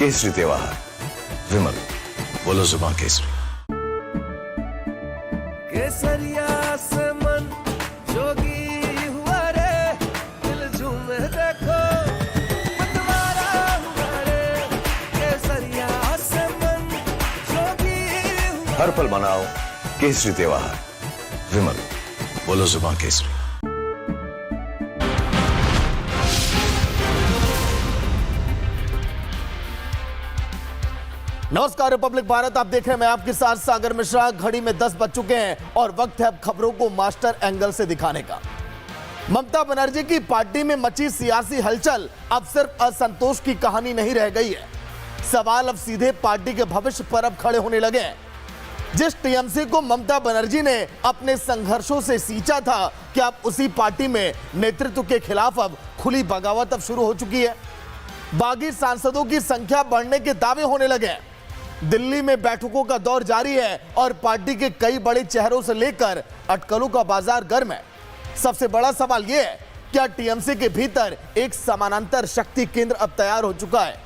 केसरी त्योहार विमल बोलो जुबान केसरी। केसरिया से मन जोगी हुआ रे, दिल झूमे देखो मतवारा हुआ रे। केसरिया से मन जोगी हुआ। हर पल मनाओ केसरी त्योहार विमल बोलो जुबान केसरी। नमस्कार रिपब्लिक भारत, आप देख रहे हैं मैं आपके साथ सागर मिश्रा। घड़ी में 10 बज चुके हैं और वक्त है अब खबरों को मास्टर एंगल से दिखाने का। ममता बनर्जी की पार्टी में मची सियासी हलचल अब सिर्फ असंतोष की कहानी नहीं रह गई है। सवाल अब सीधे पार्टी के भविष्य पर अब खड़े होने लगे हैं। जिस टीएमसी को ममता बनर्जी ने अपने संघर्षों से सींचा था, कि अब उसी पार्टी में नेतृत्व के खिलाफ अब खुली बगावत अब शुरू हो चुकी है। बागी सांसदों की संख्या बढ़ने के दावे होने लगे हैं। दिल्ली में बैठकों का दौर जारी है और पार्टी के कई बड़े चेहरों से लेकर अटकलों का बाजार गर्म है। सबसे बड़ा सवाल यह है, क्या टीएमसी के भीतर एक समानांतर शक्ति केंद्र अब तैयार हो चुका है?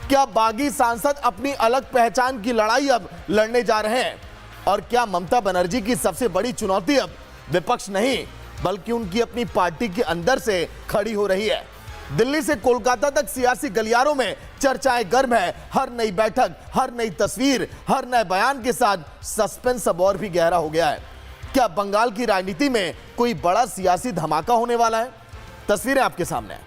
क्या बागी सांसद अपनी अलग पहचान की लड़ाई अब लड़ने जा रहे हैं? और क्या ममता बनर्जी की सबसे बड़ी चुनौती अब विपक्ष नहीं बल्कि उनकी अपनी पार्टी के अंदर से खड़ी हो रही है? दिल्ली से कोलकाता तक सियासी गलियारों में चर्चाएं गर्म है। हर नई बैठक, हर नई तस्वीर, हर नए बयान के साथ सस्पेंस अब और भी गहरा हो गया है। क्या बंगाल की राजनीति में कोई बड़ा सियासी धमाका होने वाला है? तस्वीरें आपके सामने हैं।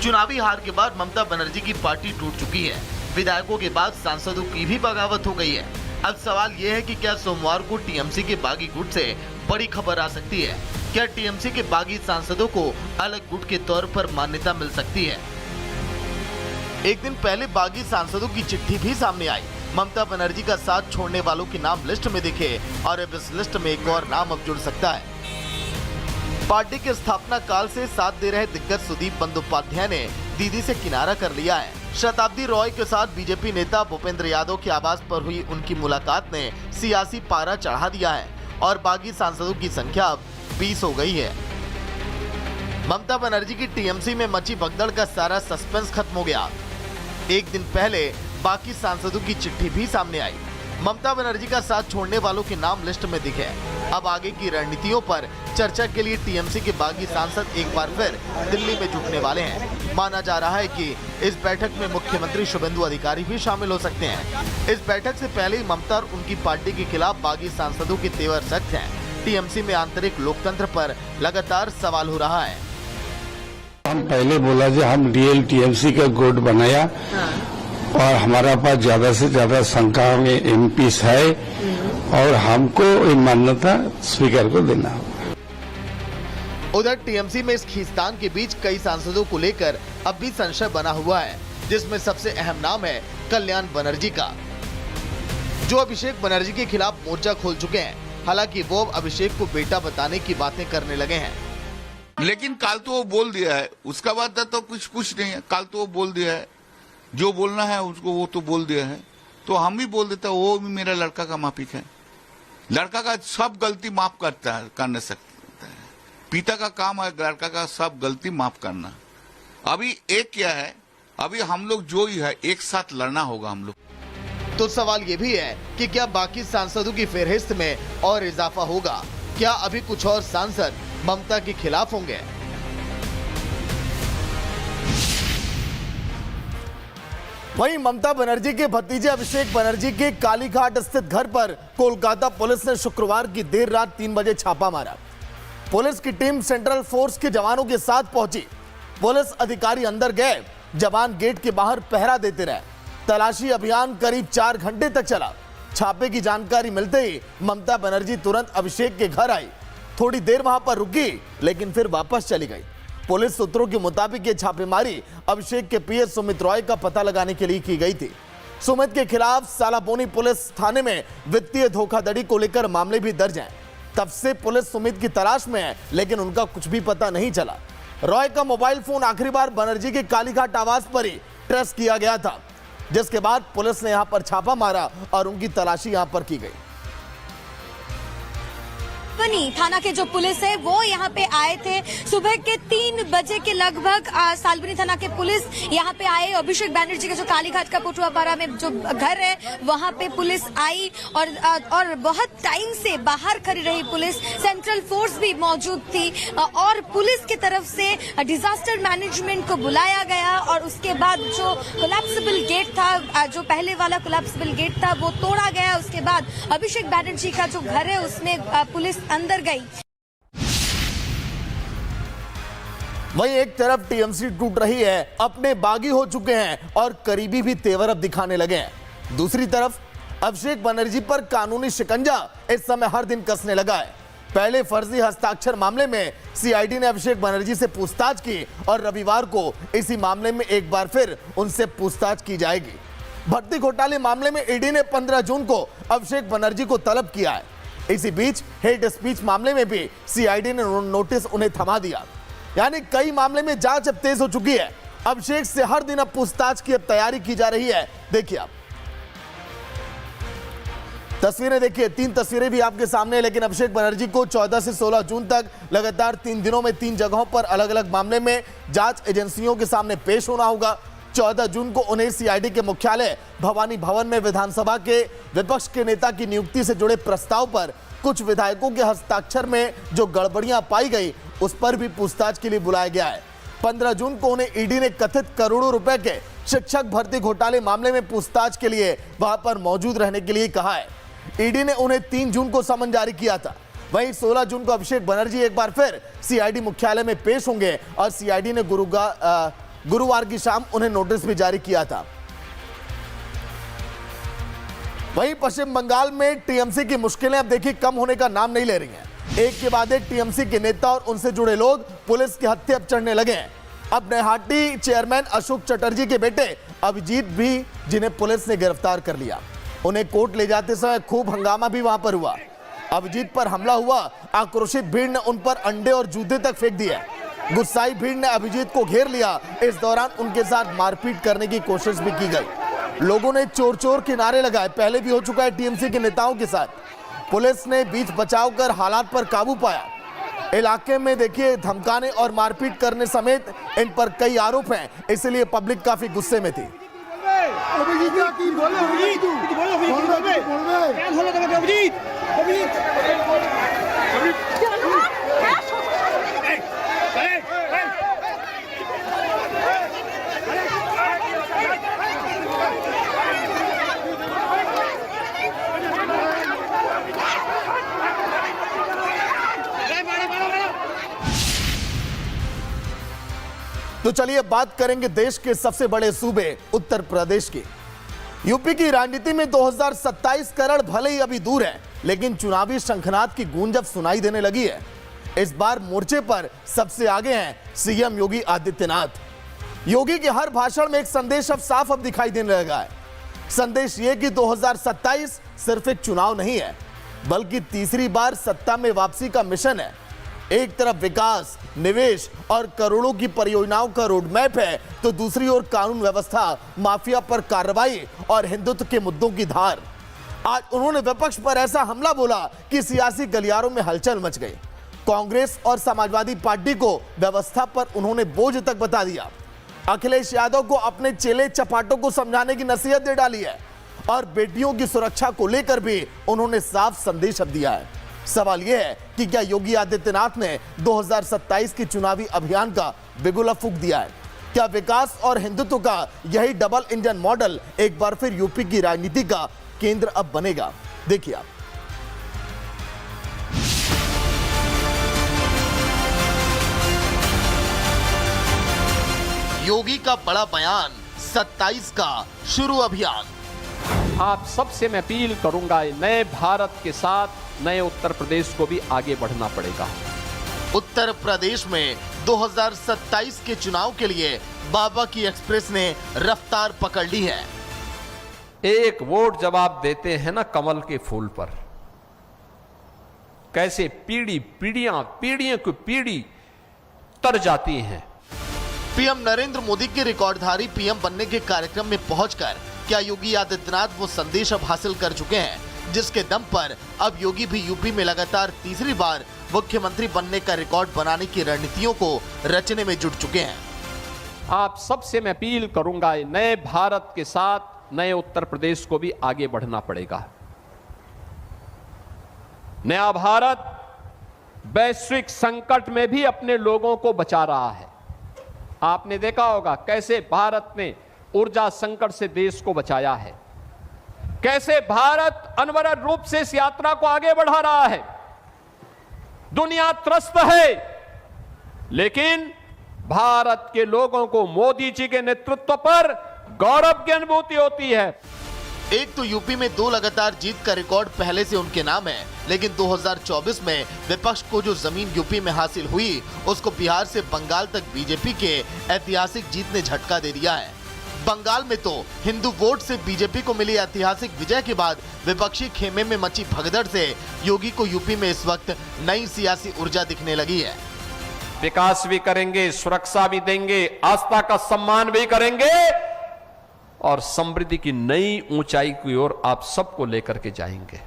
चुनावी हार के बाद ममता बनर्जी की पार्टी टूट चुकी है। विधायकों के बाद सांसदों की भी बगावत हो गई है। अब सवाल यह है कि क्या सोमवार को टीएमसी के बागी गुट से बड़ी खबर आ सकती है? क्या टीएमसी के बागी सांसदों को अलग गुट के तौर पर मान्यता मिल सकती है? एक दिन पहले बागी सांसदों की चिट्ठी भी सामने आई। ममता बनर्जी का साथ छोड़ने वालों के नाम लिस्ट में दिखे और अब इस लिस्ट में एक और नाम अब जुड़ सकता है। पार्टी के स्थापना काल से साथ दे रहे दिग्गज सुदीप बंदोपाध्याय ने दीदी से किनारा कर लिया है। शताब्दी रॉय के साथ बीजेपी नेता भूपेंद्र यादव के आवास पर हुई उनकी मुलाकात ने सियासी पारा चढ़ा दिया है और बागी सांसदों की संख्या अब 20 हो गई है। ममता बनर्जी की टीएमसी में मची भगदड़ का सारा सस्पेंस खत्म हो गया। एक दिन पहले बाकी सांसदों की चिट्ठी भी सामने आई। ममता बनर्जी का साथ छोड़ने वालों के नाम लिस्ट में दिखे। अब आगे की रणनीतियों पर चर्चा के लिए टीएमसी के बागी सांसद एक बार फिर दिल्ली में जुटने वाले हैं। माना जा रहा है कि इस बैठक में मुख्यमंत्री शुभेंदु अधिकारी भी शामिल हो सकते हैं। इस बैठक से पहले ही ममता और उनकी पार्टी के खिलाफ बागी सांसदों के तेवर सख्त हैं। टीएमसी में आंतरिक लोकतंत्र पर लगातार सवाल हो रहा है। हम पहले बोला जो हम रियल टीएमसी का गुट बनाया और हमारा पास ज्यादा से ज्यादा संख्या में एमपीस है और हमको ये मान्यता स्पीकर को देना होगा। उधर टीएमसी में इस खींचतान के बीच कई सांसदों को लेकर अब भी संशय बना हुआ है, जिसमें सबसे अहम नाम है कल्याण बनर्जी का, जो अभिषेक बनर्जी के खिलाफ मोर्चा खोल चुके हैं। हालांकि वो अभिषेक को बेटा बताने की बातें करने लगे हैं। लेकिन कल तो वो बोल दिया है, उसका बाद तो कुछ नहीं है। कल तो वो बोल दिया है, जो बोलना है उसको वो तो बोल दिया है, तो हम भी बोल देते हैं। वो भी मेरा लड़का का मापिक है। लड़का का सब गलती माफ करता है, करने सकता है। पिता का काम है लड़का का सब गलती माफ करना। अभी एक क्या है, अभी हम लोग जो ही है एक साथ लड़ना होगा हम लोग। तो सवाल ये भी है कि क्या बाकी सांसदों की फहरिस्त में और इजाफा होगा? क्या अभी कुछ और सांसद ममता के खिलाफ होंगे? वहीं ममता बनर्जी के भतीजे अभिषेक बनर्जी के कालीघाट स्थित घर पर कोलकाता पुलिस ने शुक्रवार की देर रात 3 बजे छापा मारा। पुलिस की टीम सेंट्रल फोर्स के जवानों के साथ पहुंची। पुलिस अधिकारी अंदर गए, जवान गेट के बाहर पहरा देते रहे। तलाशी अभियान करीब 4 घंटे तक चला। छापे की जानकारी मिलते ही ममता बनर्जी तुरंत अभिषेक के घर आई। थोड़ी देर वहां पर रुकी लेकिन फिर वापस चली गई। पुलिस सूत्रों के मुताबिक ये छापेमारी अभिषेक के पीएस सुमित रॉय का पता लगाने के लिए की गई थी। सुमित के खिलाफ सालाबोनी पुलिस थाने में वित्तीय धोखाधड़ी को लेकर मामले भी दर्ज हैं। तब से पुलिस सुमित की तलाश में है, लेकिन उनका कुछ भी पता नहीं चला। रॉय का मोबाइल फोन आखिरी बार बनर्जी के कालीघाट आवास पर ही ट्रेस किया गया था। जिसके बाद पुलिस ने यहां पर छापा मारा और उनकी तलाशी यहां पर की गई। थाना के जो पुलिस है वो यहाँ पे आए थे सुबह के 3 बजे के लगभग। सालबनी थाना के पुलिस यहाँ पे आए। अभिषेक बैनर्जी का जो कालीघाट का पटुआपारा में जो घर है वहाँ पे पुलिस आई और बहुत टाइम से बाहर खड़ी रही पुलिस। सेंट्रल फोर्स भी मौजूद थी और पुलिस की तरफ से डिजास्टर मैनेजमेंट को बुलाया गया और उसके बाद जो कोलैप्सिबल गेट था, जो पहले वाला कोलैप्सिबल गेट था, वो तोड़ा गया। उसके बाद अभिषेक बैनर्जी का जो घर है उसमें पुलिस अंदर गई। वहीं एक तरफ टीएमसी टूट रही है, अपने बागी हो चुके हैं और करीबी भी तेवर अब दिखाने लगे हैं। दूसरी तरफ अभिषेक बनर्जी पर कानूनी शिकंजा इस समय हर दिन कसने लगा है। पहले फर्जी हस्ताक्षर मामले में सीआईडी ने अभिषेक बनर्जी से पूछताछ की और रविवार को इसी मामले में एक बार फिर उनसे पूछताछ की जाएगी। भर्ती घोटाले मामले में ईडी ने 15 जून को अभिषेक बनर्जी को तलब किया है। इसी बीच हेट स्पीच मामले में भी सीआईडी ने नोटिस उन्हें थमा दिया। यानी कई मामले में जांच अब तेज हो चुकी है। अभिषेक से हर दिन अब पूछताछ की अब तैयारी की जा रही है। देखिए आप तस्वीरें देखिए, 3 तस्वीरें भी आपके सामने है। लेकिन अभिषेक बनर्जी को 14 से 16 जून तक लगातार 3 दिनों में 3 जगहों पर अलग अलग मामले में जांच एजेंसियों के सामने पेश होना होगा। 14 जून को उन्हें सीआईडी के मुख्यालय भवानी भवन में विधानसभा के विपक्ष के नेता की नियुक्ति से जुड़े प्रस्ताव पर कुछ विधायकों के हस्ताक्षर में जो गड़बड़ियां पाई गई उस पर भी पूछताछ के लिए बुलाया गया है। 15 जून को उन्हें ईडी ने कथित करोड़ों रुपए के शिक्षक भर्ती घोटाले मामले में पूछताछ के लिए वहां पर मौजूद रहने के लिए कहा है। ईडी ने उन्हें 3 जून को समन जारी किया था। वहीं 16 जून को अभिषेक बनर्जी एक बार फिर सीआईडी मुख्यालय में पेश होंगे और सीआईडी ने गुरुवार की शाम उन्हें नोटिस भी जारी किया था। वहीं पश्चिम बंगाल में टीएमसी की मुश्किलें अब देखिए कम होने का नाम नहीं ले रही हैं। एक के बाद एक टीएमसी के नेता और उनसे जुड़े लोग पुलिस के हत्थे अब चढ़ने लगे हैं। अब नैहाटी चेयरमैन अशोक चटर्जी के बेटे अभिजीत भी, जिन्हें पुलिस ने गिरफ्तार कर लिया, उन्हें कोर्ट ले जाते समय खूब हंगामा भी वहां पर हुआ। अभिजीत पर हमला हुआ। आक्रोशित भीड़ ने उन पर अंडे और जूते तक फेंक दिए। गुस्साई भीड़ ने अभिजीत को घेर लिया। इस दौरान उनके साथ मारपीट करने की कोशिश भी की गई। लोगों ने चोर चोर के नारे लगाए। पहले भी हो चुका है टीएमसी के नेताओं के साथ। पुलिस ने बीच बचाव कर हालात पर काबू पाया। इलाके में देखिए धमकाने और मारपीट करने समेत इन पर कई आरोप हैं, इसलिए पब्लिक काफी गुस्से में थी। तो चलिए बात करेंगे देश के सबसे बड़े सूबे उत्तर प्रदेश की। यूपी की राजनीति में 2027 करण भले ही अभी दूर है, लेकिन चुनावी शंखनाद की गूंज अब सुनाई देने लगी है। इस बार मोर्चे पर सबसे आगे हैं सीएम योगी आदित्यनाथ। योगी के हर भाषण में एक संदेश अब साफ अब दिखाई देने लगा है। संदेश ये कि 2027 सिर्फ एक चुनाव नहीं है, बल्कि तीसरी बार सत्ता में वापसी का मिशन है। एक तरफ विकास, निवेश और करोड़ों की परियोजनाओं का रोडमैप है, तो दूसरी ओर कानून व्यवस्था, माफिया पर कार्रवाई और हिंदुत्व के मुद्दों की धार। आज उन्होंने विपक्ष पर ऐसा हमला बोला कि सियासी गलियारों में हलचल मच गई। कांग्रेस और समाजवादी पार्टी को व्यवस्था पर उन्होंने बोझ तक बता दिया। अखिलेश यादव को अपने चेले चपाटों को समझाने की नसीहत दे डाली है और बेटियों की सुरक्षा को लेकर भी उन्होंने साफ संदेश दिया है। सवाल यह है कि क्या योगी आदित्यनाथ ने 2027 के चुनावी अभियान का बिगुला फूंक दिया है? क्या विकास और हिंदुत्व का यही डबल इंजन मॉडल एक बार फिर यूपी की राजनीति का केंद्र अब बनेगा? देखिए आप। योगी का बड़ा बयान, 27 का शुरू अभियान। आप सबसे मैं अपील करूंगा, नए भारत के साथ नए उत्तर प्रदेश को भी आगे बढ़ना पड़ेगा। उत्तर प्रदेश में 2027 के चुनाव के लिए बाबा की एक्सप्रेस ने रफ्तार पकड़ ली है। एक वोट जब आप देते हैं ना कमल के फूल पर, कैसे पीढ़ियों की पीढ़ी तर जाती हैं। पीएम नरेंद्र मोदी के रिकॉर्डधारी पीएम बनने के कार्यक्रम में पहुंचकर क्या योगी आदित्यनाथ वो संदेश अब हासिल कर चुके हैं जिसके दम पर अब योगी भी यूपी में लगातार तीसरी बार मुख्यमंत्री बनने का रिकॉर्ड बनाने की रणनीतियों को रचने में जुट चुके हैं? आप सबसे मैं अपील करूंगा, नए भारत के साथ नए उत्तर प्रदेश को भी आगे बढ़ना पड़ेगा। नया भारत वैश्विक संकट में भी अपने लोगों को बचा रहा है। आपने देखा होगा कैसे भारत ने ऊर्जा संकट से देश को बचाया है, कैसे भारत अनवरत रूप से इस यात्रा को आगे बढ़ा रहा है। दुनिया त्रस्त है, लेकिन भारत के लोगों को मोदी जी के नेतृत्व पर गौरव की अनुभूति होती है। एक तो यूपी में 2 लगातार जीत का रिकॉर्ड पहले से उनके नाम है, लेकिन 2024 में विपक्ष को जो जमीन यूपी में हासिल हुई उसको बिहार से बंगाल तक बीजेपी के ऐतिहासिक जीत ने झटका दे दिया है। बंगाल में तो हिंदू वोट से बीजेपी को मिली ऐतिहासिक विजय के बाद विपक्षी खेमे में मची भगदड़ से योगी को यूपी में इस वक्त नई सियासी ऊर्जा दिखने लगी है। विकास भी करेंगे, सुरक्षा भी देंगे, आस्था का सम्मान भी करेंगे और समृद्धि की नई ऊंचाई की ओर आप सबको लेकर के जाएंगे।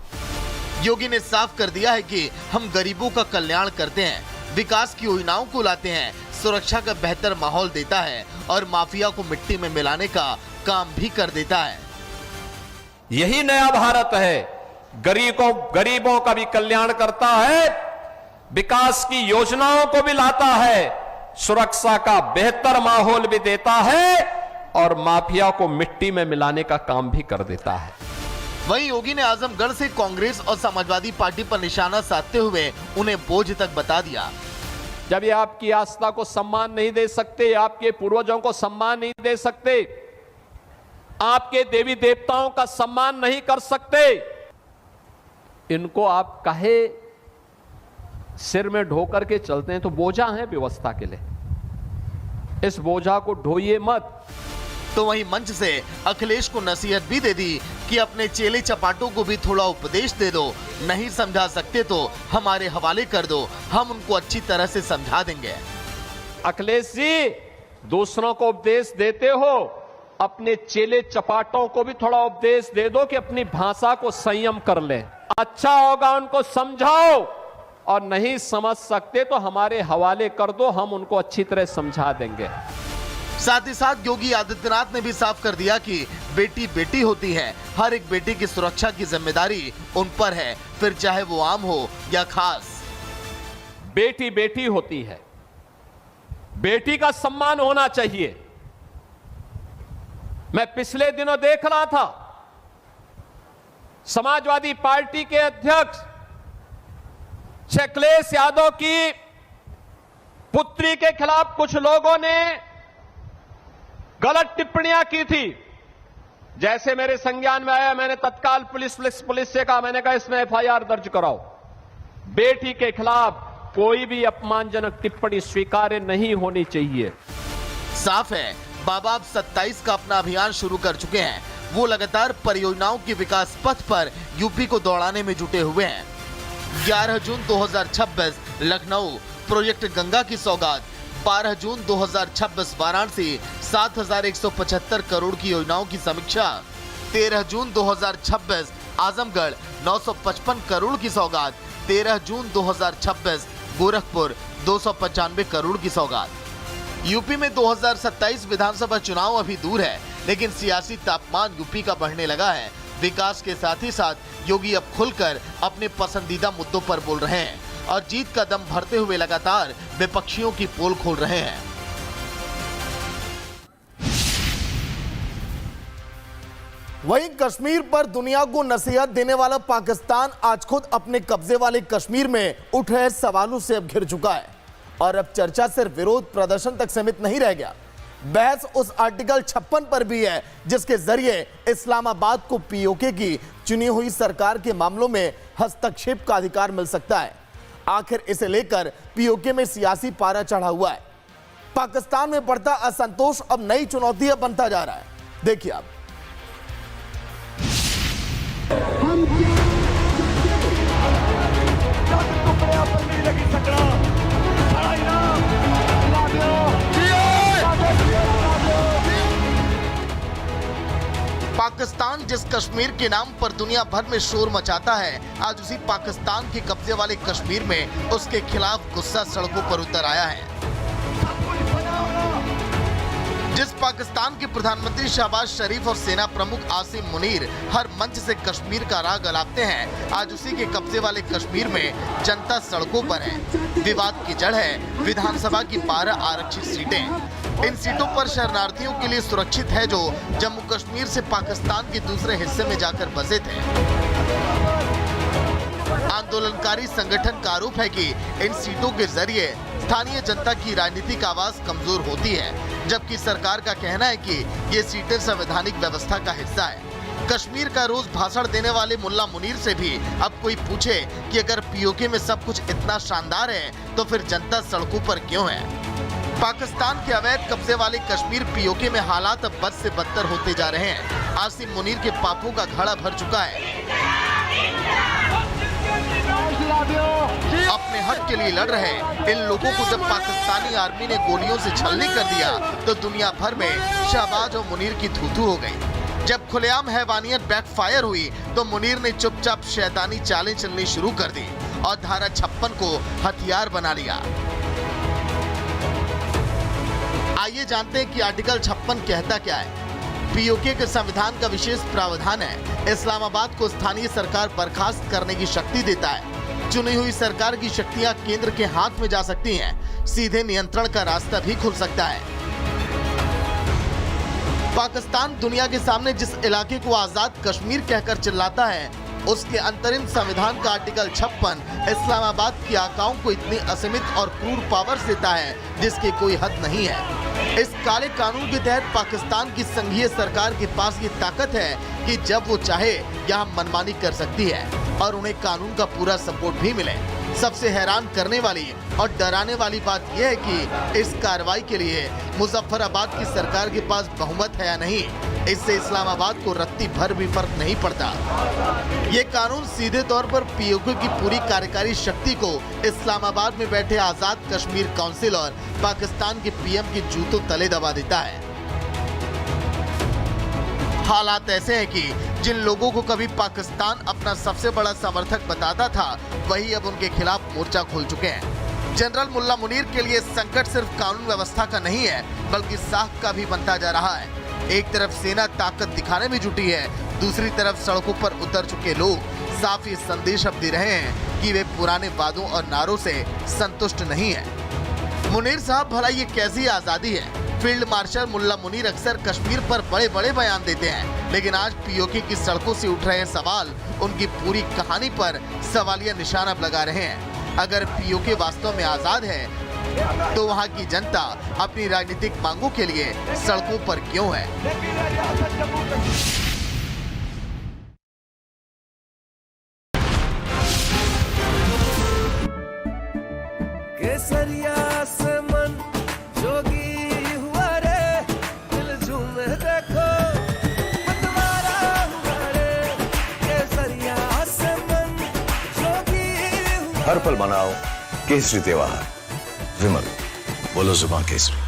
योगी ने साफ कर दिया है कि हम गरीबों का कल्याण करते हैं, विकास की योजनाओं को लाते हैं, सुरक्षा का बेहतर माहौल देता है और माफिया को मिट्टी में मिलाने का काम भी कर देता है। यही नया भारत है, गरीबों का भी कल्याण करता है, विकास की योजनाओं को भी लाता है, सुरक्षा का बेहतर माहौल भी देता है और माफिया को मिट्टी में मिलाने का काम भी कर देता है। वहीं योगी ने आजमगढ़ से कांग्रेस और समाजवादी पार्टी पर निशाना साधते हुए उन्हें बोझ तक बता दिया। जब ये आपकी आस्था को सम्मान नहीं दे सकते, आपके पूर्वजों को सम्मान नहीं दे सकते, आपके देवी देवताओं का सम्मान नहीं कर सकते, इनको आप कहे सिर में ढो करके चलते हैं तो बोझा है व्यवस्था के लिए, इस बोझा को ढोइए मत। तो वहीं मंच से अखिलेश को नसीहत भी दे दी कि अपने चेले चपाटों को भी थोड़ा उपदेश दे दो, नहीं समझा सकते तो हमारे हवाले कर दो, हम उनको अच्छी तरह से समझा देंगे। अखिलेश जी, दूसरों को उपदेश देते हो, अपने चेले चपाटों को भी थोड़ा उपदेश दे दो कि अपनी भाषा को संयम कर ले। अच्छा होगा उनको समझाओ, और नहीं समझ सकते तो हमारे हवाले कर दो, हम उनको अच्छी तरह समझा देंगे। साथ ही साथ योगी आदित्यनाथ ने भी साफ कर दिया कि बेटी बेटी होती है, हर एक बेटी की सुरक्षा की जिम्मेदारी उन पर है, फिर चाहे वो आम हो या खास। बेटी बेटी होती है, बेटी का सम्मान होना चाहिए। मैं पिछले दिनों देख रहा था, समाजवादी पार्टी के अध्यक्ष अखिलेश यादव की पुत्री के खिलाफ कुछ लोगों ने गलत टिप्पणियां की थी। जैसे मेरे संज्ञान में आया, मैंने तत्काल पुलिस से कहा, मैंने कहा इसमें एफआईआर दर्ज कराओ। बेटी के खिलाफ कोई भी अपमानजनक टिप्पणी स्वीकार्य नहीं होनी चाहिए। साफ है, बाबा अब 27 का अपना अभियान शुरू कर चुके हैं। वो लगातार परियोजनाओं के विकास पथ पर यूपी को दौड़ाने में जुटे हुए हैं। 11 जून 2026 लखनऊ प्रोजेक्ट गंगा की सौगात, 12 जून 2026 वाराणसी 7,175 करोड़ की योजनाओं की समीक्षा, 13 जून 2026 आजमगढ़ 955 करोड़ की सौगात, 13 जून 2026 गोरखपुर 295 करोड़ की सौगात। यूपी में 2027 विधानसभा चुनाव अभी दूर है, लेकिन सियासी तापमान यूपी का बढ़ने लगा है। विकास के साथ ही साथ योगी अब खुलकर अपने पसंदीदा मुद्दों पर बोल रहे हैं और जीत का दम भरते हुए लगातार विपक्षियों की पोल खोल रहे हैं। वहीं कश्मीर पर दुनिया को नसीहत देने वाला पाकिस्तान आज खुद अपने कब्जे वाले कश्मीर में उठ रहे सवालों से अब घिर चुका है और अब चर्चा सिर्फ विरोध प्रदर्शन तक सीमित नहीं रह गया। बहस उस आर्टिकल 56 पर भी है जिसके जरिए इस्लामाबाद को पीओके की चुनी हुई सरकार के मामलों में हस्तक्षेप का अधिकार मिल सकता है। आखिर इसे लेकर पीओके में सियासी पारा चढ़ा हुआ है। पाकिस्तान में बढ़ता असंतोष अब नई चुनौती बनता जा रहा है। देखिए आप। कश्मीर के नाम पर दुनिया भर में शोर मचाता है, आज उसी पाकिस्तान के कब्जे वाले कश्मीर में उसके खिलाफ गुस्सा सड़कों पर उतर आया है। जिस पाकिस्तान के प्रधानमंत्री शहबाज शरीफ और सेना प्रमुख आसिम मुनीर हर मंच से कश्मीर का राग अलापते हैं, आज उसी के कब्जे वाले कश्मीर में जनता सड़कों पर है। विवाद की जड़ है विधानसभा की 12 आरक्षित सीटें। इन सीटों पर शरणार्थियों के लिए सुरक्षित है जो जम्मू कश्मीर से पाकिस्तान के दूसरे हिस्से में जाकर बसे थे। आंदोलनकारी संगठन का आरोप है कि इन सीटों के जरिए स्थानीय जनता की राजनीतिक आवाज कमजोर होती है, जबकि सरकार का कहना है कि ये सीटें संवैधानिक व्यवस्था का हिस्सा है। कश्मीर का रोज भाषण देने वाले मुल्ला मुनीर से भी अब कोई पूछे कि अगर पीओके में सब कुछ इतना शानदार है तो फिर जनता सड़कों पर क्यों है। पाकिस्तान के अवैध कब्जे वाले कश्मीर पीओके में हालात अब बद से बदतर होते जा रहे हैं। आसिम मुनीर के पापों का घड़ा भर चुका है। अपने हक के लिए लड़ रहे इन लोगों को जब पाकिस्तानी आर्मी ने गोलियों से छलनी कर दिया तो दुनिया भर में शहबाज और मुनीर की थू-थू हो गई। जब खुलेआम हैवानियत बैकफायर हुई तो मुनीर ने चुपचाप शैतानी चालें चलनी शुरू कर दी और धारा 56 को हथियार बना लिया। आइए जानते हैं कि आर्टिकल 56 कहता क्या है। पीओके के संविधान का विशेष प्रावधान है, इस्लामाबाद को स्थानीय सरकार बर्खास्त करने की शक्ति देता है। चुनी हुई सरकार की शक्तियां केंद्र के हाथ में जा सकती हैं, सीधे नियंत्रण का रास्ता भी खुल सकता है। पाकिस्तान दुनिया के सामने जिस इलाके को आजाद कश्मीर कहकर चिल्लाता है, उसके अंतरिम संविधान का आर्टिकल 56 इस्लामाबाद की आकाओं को इतनी असीमित और क्रूर पावर्स देता है जिसकी कोई हद नहीं है। इस काले कानून के तहत पाकिस्तान की संघीय सरकार के पास ये ताकत है कि जब वो चाहे यहाँ मनमानी कर सकती है और उन्हें कानून का पूरा सपोर्ट भी मिले। सबसे हैरान करने वाली और डराने वाली बात यह है कि इस कार्रवाई के लिए मुजफ्फराबाद की सरकार के पास बहुमत है या नहीं, इससे इस्लामाबाद को रत्ती भर भी फर्क नहीं पड़ता। ये कानून सीधे तौर पर पीओके की पूरी कार्यकारी शक्ति को इस्लामाबाद में बैठे आजाद कश्मीर काउंसिल और पाकिस्तान के पीएम के जूतों तले दबा देता है। हालात ऐसे हैं कि जिन लोगों को कभी पाकिस्तान अपना सबसे बड़ा समर्थक बताता था, वही अब उनके खिलाफ मोर्चा खोल चुके हैं। जनरल मुल्ला मुनीर के लिए संकट सिर्फ कानून व्यवस्था का नहीं है, बल्कि साख का भी बनता जा रहा है। एक तरफ सेना ताकत दिखाने में जुटी है, दूसरी तरफ सड़कों पर उतर चुके लोग साफ ये संदेश अब दे रहे हैं कि वे पुराने वादों और नारों से संतुष्ट नहीं है। मुनीर साहब, भला ये कैसी आजादी है? फील्ड मार्शल मुल्ला मुनीर अक्सर कश्मीर पर बड़े बड़े बयान देते हैं, लेकिन आज पीओके की सड़कों से उठ रहे सवाल उनकी पूरी कहानी पर सवालिया निशान अब लगा रहे हैं। अगर पीओके वास्तव में आजाद है तो वहां की जनता अपनी राजनीतिक मांगों के लिए सड़कों पर क्यों है? केसरिया से मन जोगी हुआ रे, दिल झूमे देखो मतवारा हुआ रे। केसरिया से मन जोगी हुआ। हर पल मनाओ केसरी त्योहार। विमल, बोलो जुबान केसरी।